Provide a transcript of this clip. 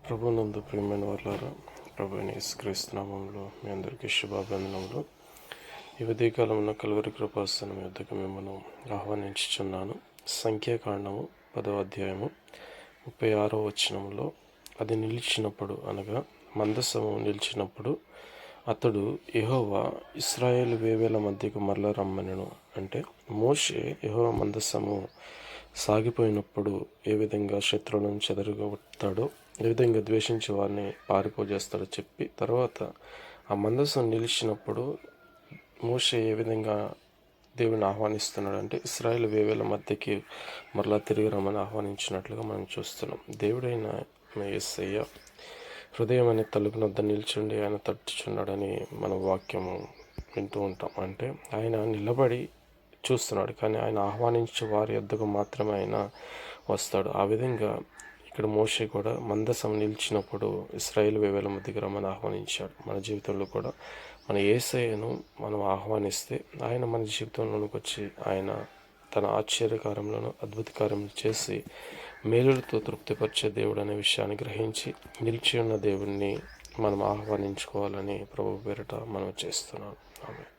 ప్రభునందు ప్రియమైన వాళ్ళారా, ప్రభు అయిన యేసుక్రీస్తు నామములో మీ అందరికీ శుభాభివందనములు. ఈ ఉదయకాలంలో కలువరి కృపాసనం యొద్దకు మిమ్మల్ని ఆహ్వానించుచున్నాను. సంఖ్యాకాండము 10వ అధ్యాయము 36వ వచనంలో, అది నిలిచినప్పుడు అనగా మందసము నిలిచినప్పుడు అతడు యెహోవా ఇశ్రాయేలు వేవేల మధ్యకు మరల రమ్మనెను. అంటే మోషే యెహోవా మందసము సాగిపోయినప్పుడు ఏ విధంగా శత్రువులను చెదరగొడతాడో, ఏ విధంగా ద్వేషించే వారిని పారిపోజేస్తాడో చెప్పి, తర్వాత ఆ మందసం నిలిచినప్పుడు మోషే ఏ విధంగా దేవుని ఆహ్వానిస్తున్నాడు అంటే ఇశ్రాయేలు వేవేల మధ్యకి మరలా తిరిగి రమ్మని ఆహ్వానించినట్లుగా మనం చూస్తున్నాం. దేవుడైన యేసయ్య హృదయం అనే తలుపు వద్ద నిల్చుండి ఆయన తట్టుచున్నాడని మన వాక్యము వింటూ ఉంటాం. అంటే ఆయన నిలబడి చూస్తున్నాడు, కానీ ఆయన ఆహ్వానించే వారి యొద్దకు మాత్రమే ఆయన వస్తాడు. ఆ విధంగా ఇక్కడ మోషే కూడా మందసం నిలిచినప్పుడు ఇశ్రాయేలు వేవేల మధ్యకి రమ్మని ఆహ్వానించాడు. మన జీవితంలో కూడా మన యేసయ్యను మనం ఆహ్వానిస్తే ఆయన మన జీవితంలోనికి వచ్చి ఆయన తన ఆశ్చర్యకార్యములను అద్భుత కార్యములు చేసి మేలులతో తృప్తిపరిచే దేవుడు అనే విషయాన్ని గ్రహించి నిలిచి ఉన్న దేవుణ్ణి మనం ఆహ్వానించుకోవాలని ప్రభు పేరిట మనం చేస్తున్నాం. ఆమేన్.